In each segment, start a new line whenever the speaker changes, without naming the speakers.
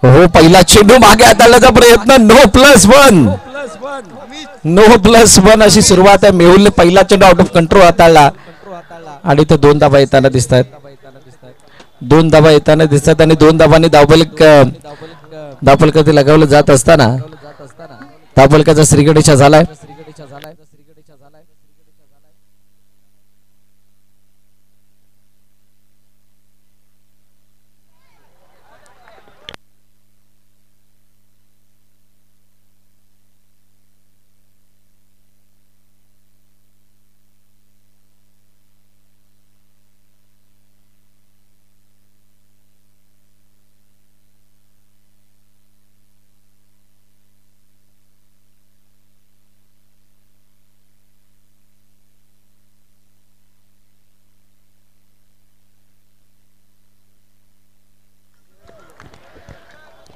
हो, पहिला चेंडू मागे हाताळण्याचा प्रयत्न, नो प्लस वन अशी सुरुवात आहे. मेहुलने पहिला चेंडू आउट ऑफ कंट्रोल हाताळला आणि ते 2 धाबा येताना दिसत आहेत. 2 धाबा येताना दिसतात आणि 2 धाबांनी धावफलकाचे लगावलं जात असताना धावफलकाचा श्रीगणेशा झालाय.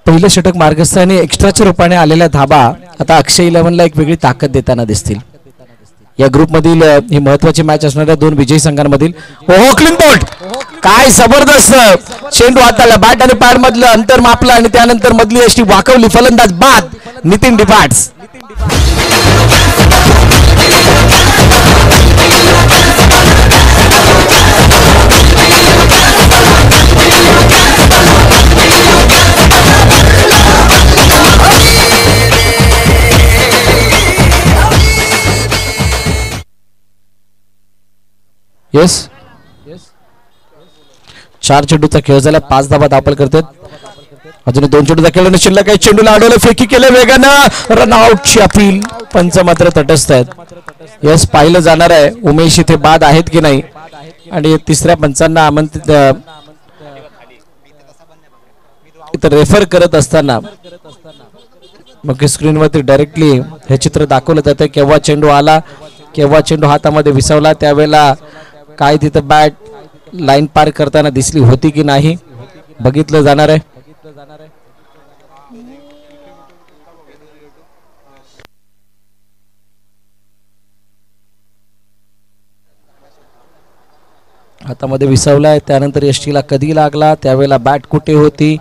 पहिलं षटक मार्गस्थ आणि एक्स्ट्राच्या रूपाने आलेल्या धाबा आता अक्षय 11ला एक वेगळी ताकद देताना दिसतील. या ग्रुपमधील ही महत्वाची मॅच असणाऱ्या 2 विजयी संघांमधील ओहो क्लीन बोल्ट, काय जबरदस्त चेंडू हाताला, बॅट आणि पॅड मधलं अंतर मापलं आणि त्यानंतर मधली यष्टी वाकवली. फलंदाज बाद नितीन डिपाट्स. येस, 4 चेंडूचा खेळ झाला, 5 धाबा दाखल करतात. अजून 2 चेंडूचा खेळ शिल्लक आहे. चेंडूला अडवलं, फेकी केले वेगानं, रनआउटची अपील. पंच मात्र तटस्थ आहेत. यस, पाहिलं जाणार आहे उमेश इथे बाद आहेत की नाही आणि तिसऱ्या पंचांना आमंत्रित इथं रेफर करत असताना मग स्क्रीनवरती डायरेक्टली हे चित्र दाखवलं जातं. केव्हा चेंडू आला, केव्हा चेंडू हातामध्ये विसवला, त्यावेळेला काय तिथं बॅट लाईन पार करताना दिसली होती की नाही बघितलं जाणार आहे. हातामध्ये विसवलाय, त्यानंतर यष्टीला कधी लागला, त्यावेळेला बॅट कुठे होती.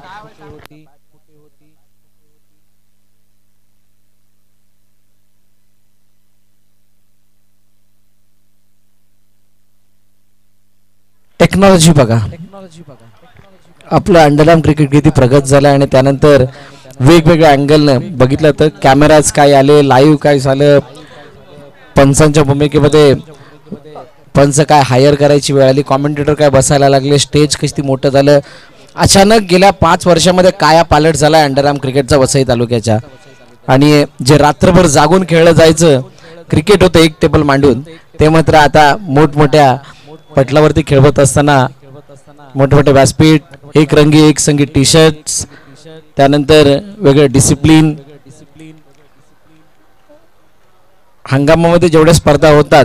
टेक्नॉलॉजी बघा, आपलं अंडरआर्म क्रिकेट किती प्रगत झालं आणि त्यानंतर वेगवेगळ्या अँगलनं बघितलं तर कॅमेराज काय आले, लाईव्ह काय झालं, पंचांच्या भूमिकेमध्ये पंच काय हायर करायची वेळ आली, कॉमेंटेटर काय बसायला लागले, स्टेज किती मोठं झालं. अचानक गेल्या 5 वर्षामध्ये काया पालट झाला अंडरआर्म क्रिकेटचा वसई तालुक्याच्या. आणि जे रात्रभर जागून खेळलं जायचं क्रिकेट होतं एक टेबल मांडून, ते मात्र आता मोठमोठ्या पटलावरती खेळवत असताना मोठमोठे व्यासपीठ, एक रंगी एक संगी टी शर्ट्स, त्यानंतर वेगळे डिसिप्लिन. हंगामामध्ये जेवढ्या स्पर्धा होतात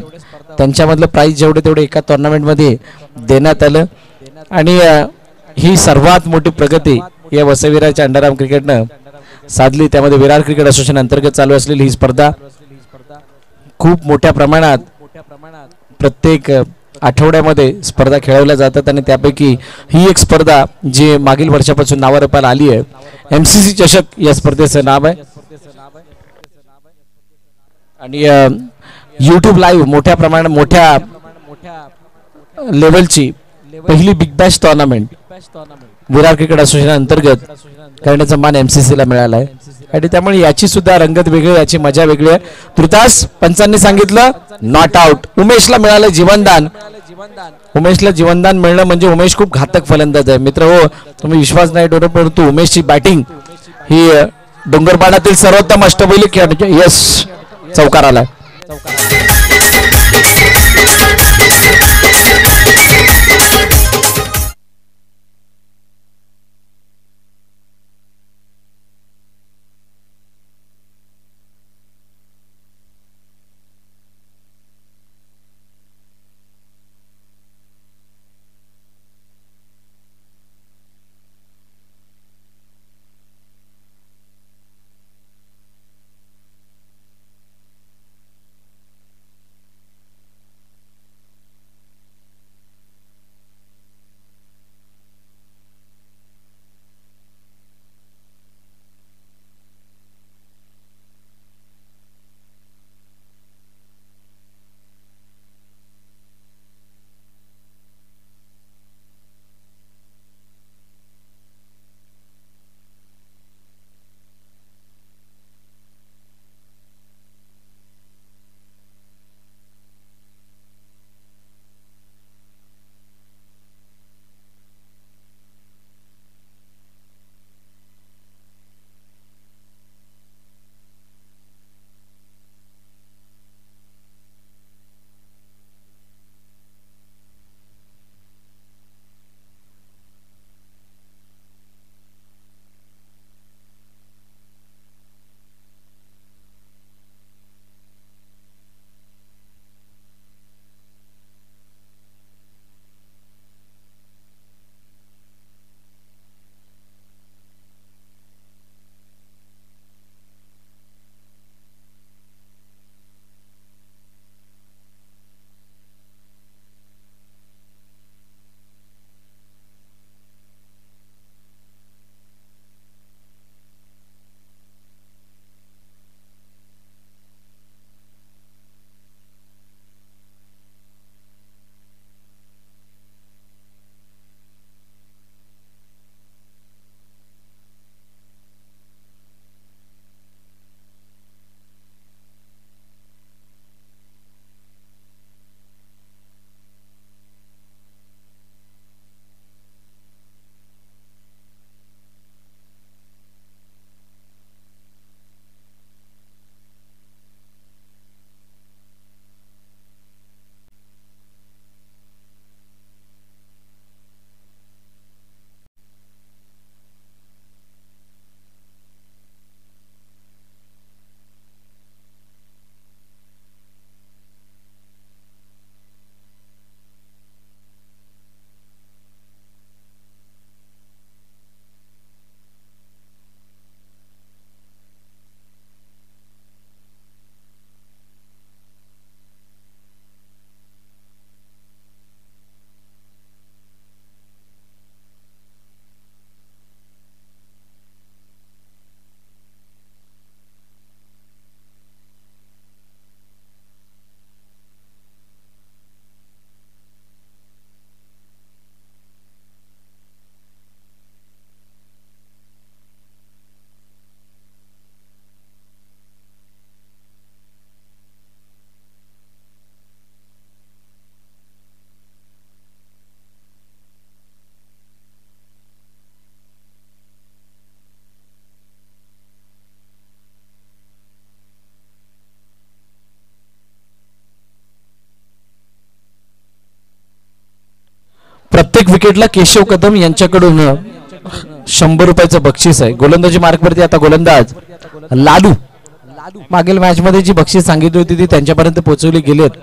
त्यांच्यामधलं प्राइज जेवढे तेवढे एका टुर्नामेंटमध्ये देण्यात आलं आणि ही सर्वात मोठी प्रगती या वसईविराच्या अंडरआर्म क्रिकेटनं साधली. त्यामध्ये विरार क्रिकेट असोसिएशन अंतर्गत चालू असलेली ही स्पर्धा खूप मोठ्या प्रमाणात प्रत्येक आठवड्यामध्ये स्पर्धा खेळवल्या जातात आणि त्यापैकी ही एक स्पर्धा जी मागील वर्षापासून नावारूपाला आली आहे, MCC चषक या स्पर्धेचं नाव आहे. आणि यूट्यूब लाईव्ह मोठ्या प्रमाणात मोठ्या लेवलची पहिली big Bash tournament Virar cricket association अंतर्गत करण्याचा मान MCC ला मिळाला आहे आणि त्यामुळे याची सुद्धा रंगत वेगळी, याची मजा वेगळी आहे. तुर्तास पंचांनी सांगितलं नॉट आउट, उमेशला मिळालं जीवनदान. उमेशला जीवनदान मिळणं म्हणजे उमेश खूप घातक फलंदाज आहे मित्र हो, तुम्ही विश्वास नाही ठेवत, परंतु उमेशची बॅटिंग ही डोंगरपाडातील सर्वोत्तम अष्टपैलू खेळाडू. यस, चौकार आला. प्रत्येक विकेटला केशव कदम यांच्याकडून 100 रुपयाचं बक्षीस आहे. गोलंदाजी मार्कवरती आता गोलंदाज लालू. मागील मॅच मध्ये जी बक्षीस सांगितली होती ती त्यांच्यापर्यंत पोहोचवली गेलेत.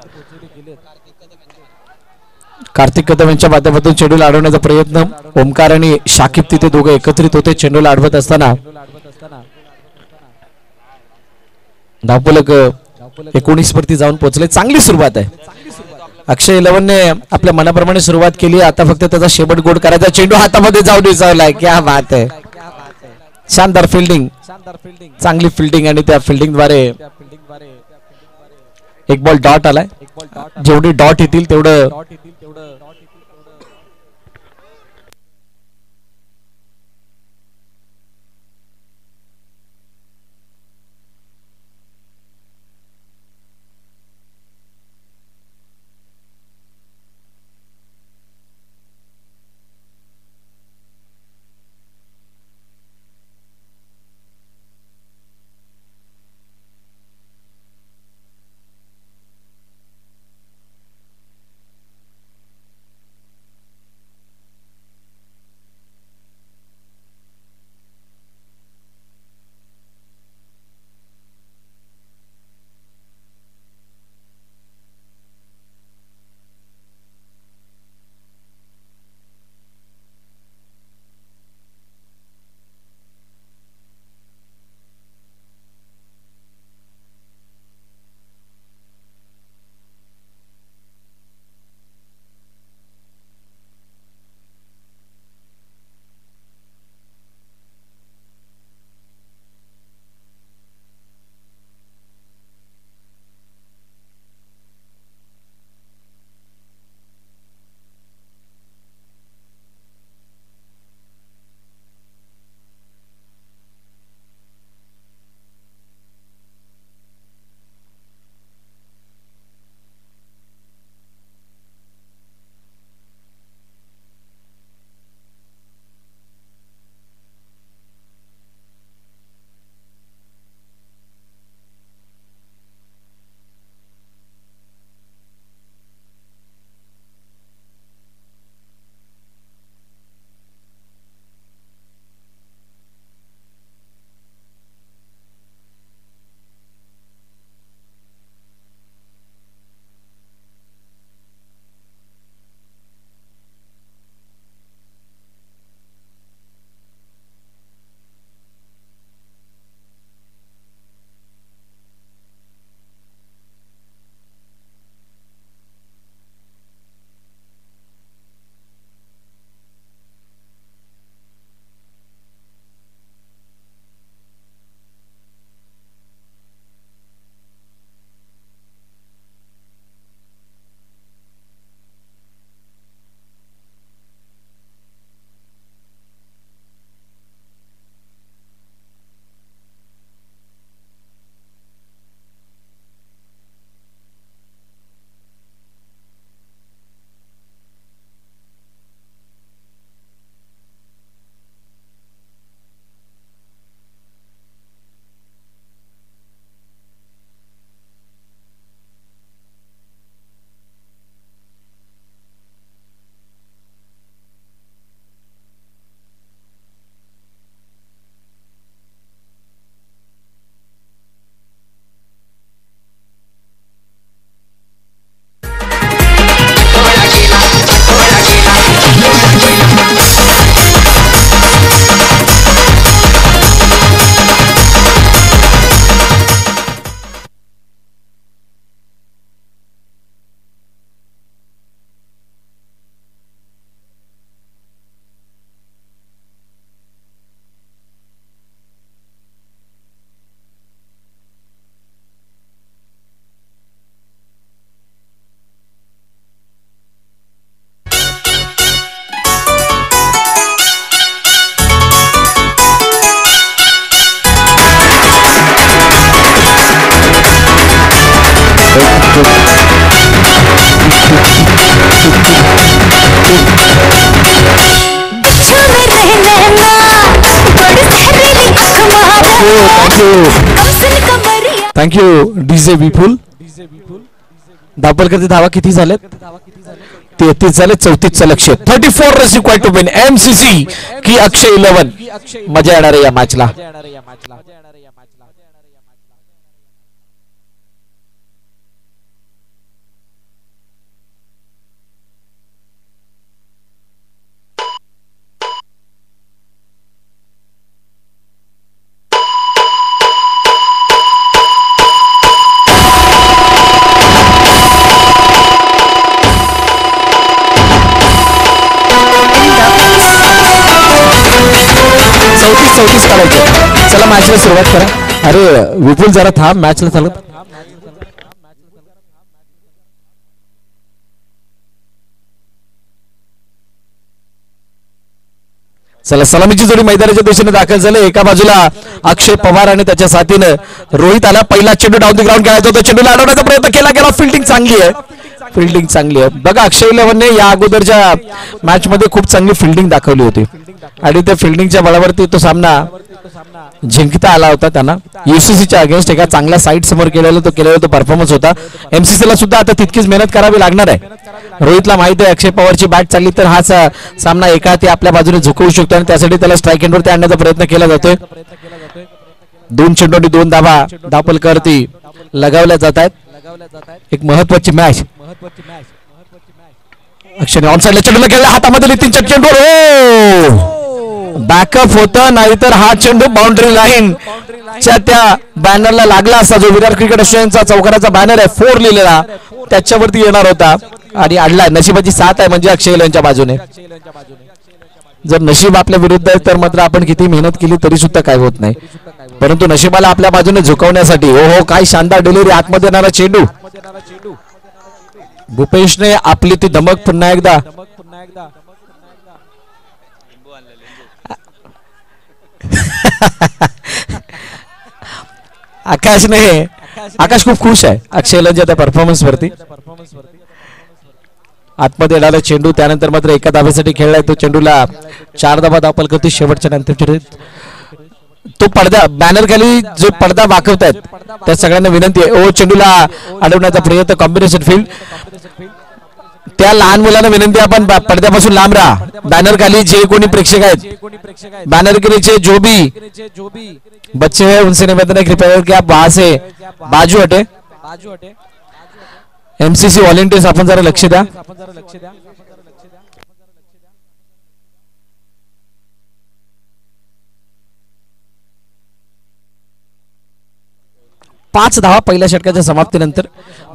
कार्तिक कदम यांच्या माध्यमातून चेंडूला अडवण्याचा प्रयत्न. ओमकार आणि शाकिब तिथे दोघे एकत्रित होते चेंडूला अडवत असताना. धावफलक 19 वरती जाऊन पोहोचले. चांगली सुरुवात आहे. अक्षय 11 ने आपल्या मनाप्रमाणे सुरुवात केली. आता फक्त त्याचा शेवट गोड करायचा. चेंडू हातामध्ये जाऊन विसावलाय. क्या बात आहे. शानदार फिल्डिंग. चांगली फिल्डिंग आणि त्या फिल्डिंग द्वारे एक बॉल डॉट आलाय. जेवढी डॉट येतील तेवढं थँक्यू डीजे विपुल. धावपल करते धावा किती झाल्यात 33 झाले, 34चं लक्ष. 34 runs required to win MCC की अक्षय 11. मजा येणार आहे या मॅचला. चौतीस काढायचे. चला मॅचला सुरुवात करा. अरे विपुल जरा थांब, मॅचला चालत. चला सलामीची जोडी मैदानाच्या दिशेने दाखल झाले. एका बाजूला अक्षय पवार आणि त्याच्या साथीनं रोहित आला. पहिला चेंडू डाऊन द ग्राउंड खेळायचा होता. चेंडूला अडवण्याचा प्रयत्न केला गेला. फिल्डिंग चांगली आहे, फिल्डिंग चांगली आहे. बघा अक्षय 11ने या अगोदरच्या मॅच मध्ये खूप चांगली फिल्डिंग दाखवली होती आणि त्या फिल्डिंगच्या बळावरती तो सामना जिंकता आला होता. त्यांना युसीसीच्या अगेन्स्ट एका चांगल्या साईड समोर केलेला तो परफॉर्मन्स होता. एमसीसीला सुद्धा आता तितकीच मेहनत करावी लागणार आहे. रोहितला माहिती आहे अक्षय पवारची बॅट चालली तर हा सामना एका ते आपल्या बाजूने झुकवू शकतो आणि त्यासाठी त्याला स्ट्राईक एंडवरती आणण्याचा प्रयत्न केला जातोय. 2 चेंडू 2 धाबा धापलकरती लगावल्या जात आहेत. एक महत्वाची मॅच. अक्षयने ऑनसाइडला चेंडूला खेळला. हातामध्ये 3 चेंडू. बॅकअप होता, नाहीतर हा चेंडू बाउंड्री लाईन च्या त्या बॅनरला लागला असता. जो विराट क्रिकेट असोसिएशनचा चौकाराचा बॅनर आहे 4 लिहिलेला त्याच्यावरती येणार होता आणि अडला. नशिबाची साथ आहे म्हणजे अक्षय यांच्या बाजूने. जर नशीब आपल्या विरुद्ध आहे तर मात्र आपण किती मेहनत केली तरी सुद्धा काय होत नाही. परंतु नशिबाला आपल्या बाजूने झुकवण्यासाठी हो काय शानदार डिलिव्हरी. आतमध्ये येणारा चेंडू. भूपेशने आपली ती धमक पुन्हा एकदा आकाश खूप खुश आहे अक्षय लंच्या त्या परफॉर्मन्स वरती. आतमध्ये येणारा चेंडू त्यानंतर मात्र एका धाब्यासाठी खेळलाय. तो चेंडूला 4 धाबा दाखल करतो. शेवटच्या नंतर तो पडदा बॅनर खाली जो पडदा वाकवतायत त्या सगळ्यांना विनंती आहे. चेंडूला अडवण्याचा प्रयत्न कॉम्बिनेशन फील्ड. त्या लहान मुलांना विनंती आपण पडद्यापासून लांब राहा. बॅनर खाली जे कोणी प्रेक्षक आहेत बॅनर के नीचे जो भी बच्चे हैं उनसे निवेदन है कृपया कि आप वहां से बाजू हटे. एमसीसी व्हॉलेंटियर्स आपण जरा लक्ष द्या. 5 धावा पहिल्या षटकाच्या समाप्तीनंतर.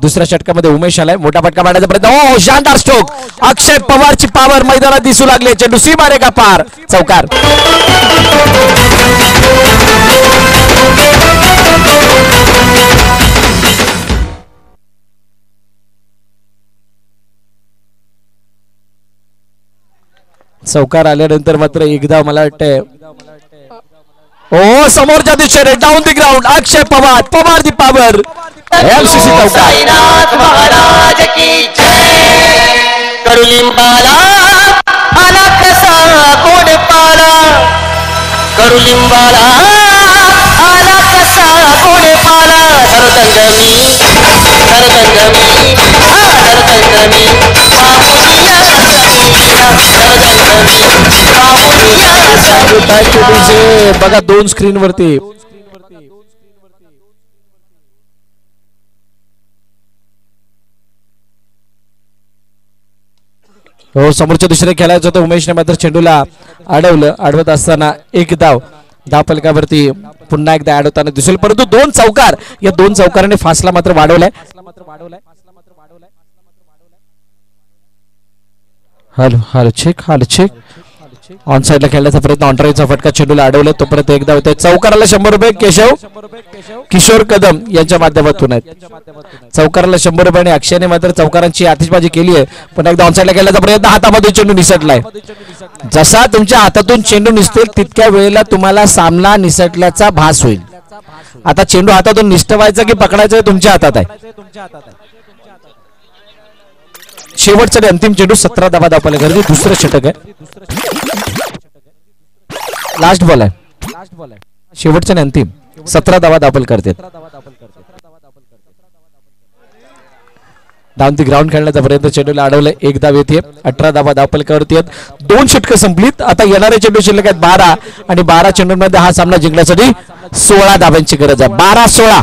दुसऱ्या षटकामध्ये उमेश आलाय. मोठा फटका मारण्याचा प्रयत्न. शानदार स्ट्रोक. अक्षय पवारची पॉवर मैदानात दिसू लागले. चेंडू सीमारे का पार. चौकार. चौकार आल्यानंतर मात्र एकदा मला वाटतंय समोरच्या दिशेने down the ground Akshay Pawar the power. MCC
Sainath Maharaj की जय. कडुलिंबाला आला कसा गोड पाला. कडुलिंबाला आला कसा गोड पाला. धरतंगमी धरतंगमी धरतंगमी बाबुनिया
धरतंगमी. बघा 2 स्क्रीन वरती समोरच्या दिशेने खेळायचं होतं. उमेशने मात्र चेंडूला अडवलं. अडवत असताना एक धाव फलकावरती पुन्हा एकदा अडवताना दिसेल. परंतु 2 चौकार या 2 चौकाराने फासला मात्र वाढवलाय. Hello check. ऑन साइडला खेळण्याचा प्रयत्न. ऑनड्राईव्हचा फटका चेंडूला अडवलं. तो परत एकदा होतोय. चौकाराला 100 रुपये किशोर कदम यांच्या माध्यमातून आहेत. चौकाराला 100 रुपये आणि अक्षयने मात्र चौकारांची आतिषबाजी केली आहे. पण एकदा ऑन साइडला खेळण्याचा प्रयत्न. हातामध्ये चेंडू निसटलाय. जसा तुमच्या हातातून चेंडू निसटेल तितक्या वेळेला तुम्हाला सामना निसटल्याचा भास होईल. आता चेंडू हातातून निसटवायचा की पकडायचा तुमच्या हातात आहे. शेवटचा अंतिम चेंडू 17 धावा दाखवले गरजे. दुसरं षटक आहे. लास्ट बॉल आहे. शेवटच्या अंतिम 17 धावा दाखल करतात. धावती ग्राउंड खेळण्याचा प्रयत्न चेंडूला अडवलंय. एक धाव येते. 18 धावा धावपलकावरती आहेत. 2 षटकं संपलीत. आता येणारे चेंडू शिल्लक आहेत 12 आणि 12 चेंडूंमध्ये हा सामना जिंकण्यासाठी 16 धावांची गरज आहे. 12-16.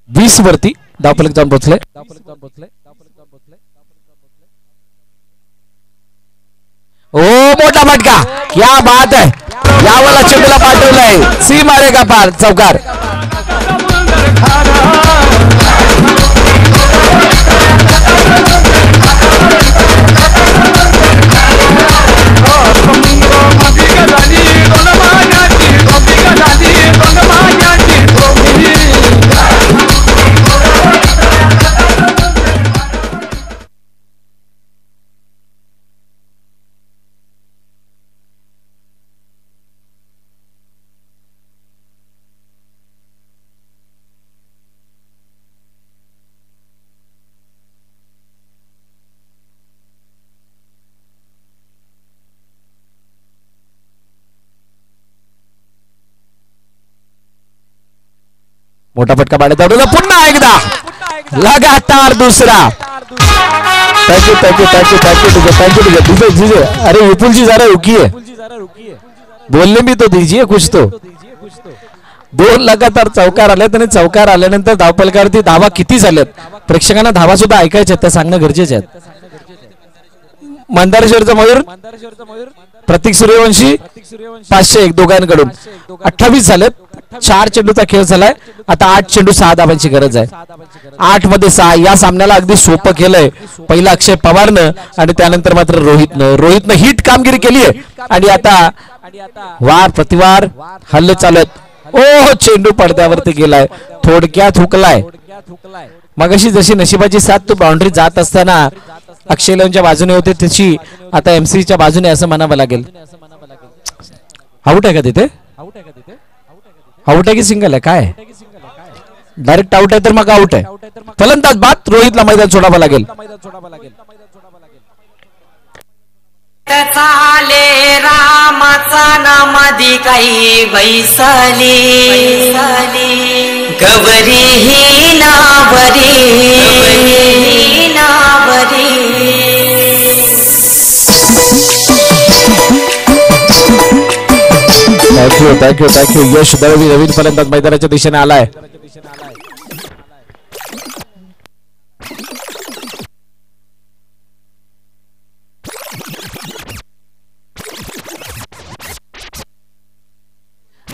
वीस वरती धावफलक जाऊन पोहोचले. ओ मोठा फटका. क्या बात है. यावाला चेंडूला पाठवलंय. सी मारेगा पार. चौकार. मोठा फटका पाण्यात अडवला. पुन्हा एकदा लगातार दुसरा. Thank you thank you thank you thank you thank you thank you. अरे विपुल जी जरा रुकिए. बोलने भी तो दीजिए कुछ तो. 2 लगातार चौकार आलेत आणि चौकार आल्यानंतर धावपलकावरती धावा किती झाल्यात प्रेक्षकांना धावा सुद्धा ऐकायच्या त्या सांगणं गरजेचे आहेत. मंदारेश्वरचा मयूर प्रतीक सूर्यवंशी 501 दोघांकडून 28 झालेत. 4 चेंडूचा खेळ झालाय. आता 8 चेंडू 6 धावांची गरज आहे. 8 मध्ये 6. या सामन्याला अगदी सोपं केलंय पहिला अक्षय पवारनं आणि त्यानंतर मात्र रोहितनं हिट कामगिरी केली आहे. आणि आता वार प्रतिवार हल्ले चालू आहेत. ओ चेंडू पडद्यावरती गेलाय. थोडक्यात हुकलाय. मगाशी जशी नशिबाची साथ तो बाउंड्री जात असताना अक्षय लवनच्या बाजूने होते तशी आता एमसीच्या बाजूने असं म्हणावं लागेल. आउट आहे का तिथे. आउट आहे की सिंगल आहे काय. डायरेक्ट आउट आहे तर मग आउट आहे. फलंदाज बाद. रोहितला मैदान सोडावं लागेल.
चाले रामाचा नामदी काही बैसाली गवरी ही नावरी
थँक्यू थँक्यू थँक्यू. यश दळवी नवीन फलंदाज मैदानाच्या दिशेने आलाय.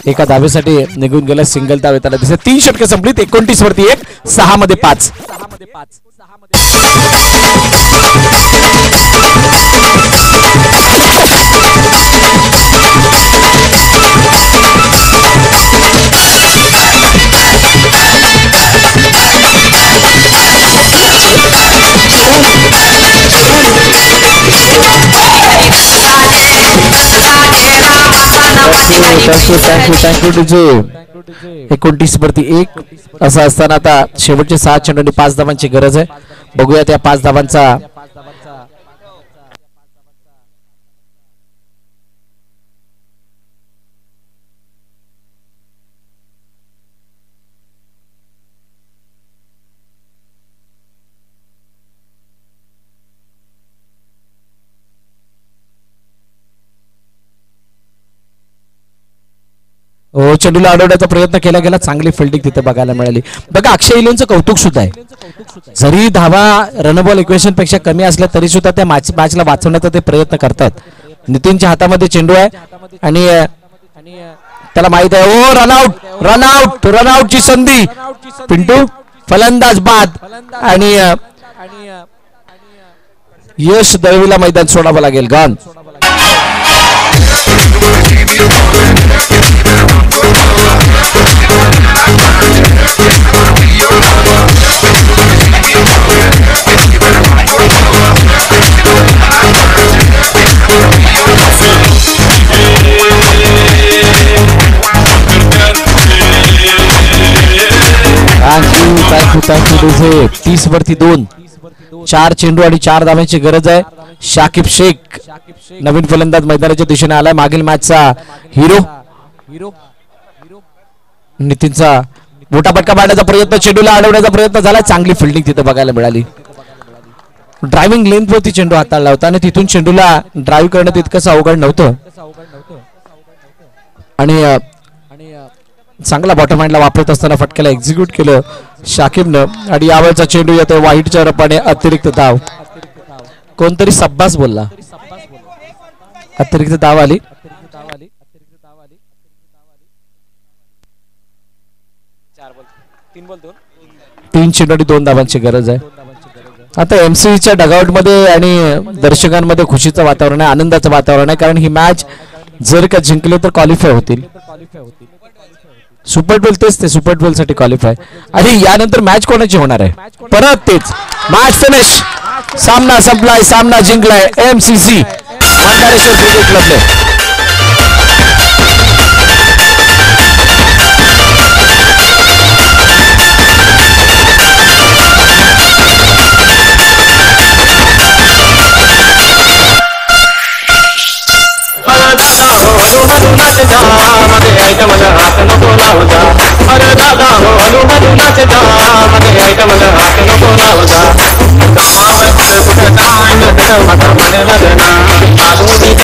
एका धावेसाठी निघून गेला. सिंगल धाव येताना दिसत. 3 षटके संपलीत. 29 वरती 1. 6 मध्ये 5. Thank you DJ. 29 वरती 1 असं असताना आता शेवटचे 6 चेंडूंनी 5 धावांची गरज आहे. बघूया त्या 5 धावांचा हो, चेंडूला अडवण्याचा प्रयत्न केला गेला, चांगली फिल्डिंग तिथे बघायला मिळाली. बघा अक्षय इलेंचं कौतुक सुद्धा आहे, जरी धावा रन बॉल इक्वेशन पेक्षा कमी असल्या तरी सुद्धा त्या मॅचला वाचवण्याचा ते प्रयत्न करतात. नितीनच्या हातामध्ये चेंडू आहे आणि त्याला माहित आहे ओ रनआउटची संधी. पिंटू फलंदाज बाद आणि यश दळवीला मैदान सोडावं लागेल. Gun thank you DJ. 30 वरती 2, 4 चेंडू आणि 4 धावांची गरज आहे. शाकिब शेख नवीन फलंदाज मैदानाच्या दिशेने आलाय. मागील मॅचचा हिरो नितीनचा मोठा फटका मारण्याचा प्रयत्न, चेंडूला अडवण्याचा प्रयत्न झाला. चांगली फिल्डिंग तिथे बघायला मिळाली. ड्रायव्हिंग लेंथ वरती चेंडू हाताळला होता आणि तिथून चेंडूला ड्राईव्ह करणं तितकंच अवघड नव्हतं आणि चांगला बॉटम हँडला वापरत असताना फटक्याला एक्झिक्यूट केलं शाकिबनं. आणि यावेळचा चेंडू येतो वाईटच्या रपाने अतिरिक्त धाव. कोणतरी सब्बास बोलला, अतिरिक्त धाव आली. 3 चेंडू आणि 2 धावांची गरज आहे. आता एमसीच्या डगआउट मध्ये आणि दर्शकांमध्ये खुशीचं वातावरण आहे, आनंदाचं वातावरण आहे, कारण ही मॅच जर का जिंकले तर क्वालिफाय होतील. सुपर 12 तेच ते सुपर 12 साठी क्वालिफाय. आणि यानंतर मॅच कोणाची होणार आहे? परत तेच मॅच फिनिश, सामना संपलाय, सामना जिंकलाय एमसीसी मंदारेश्वर क्रिकेट क्लबने.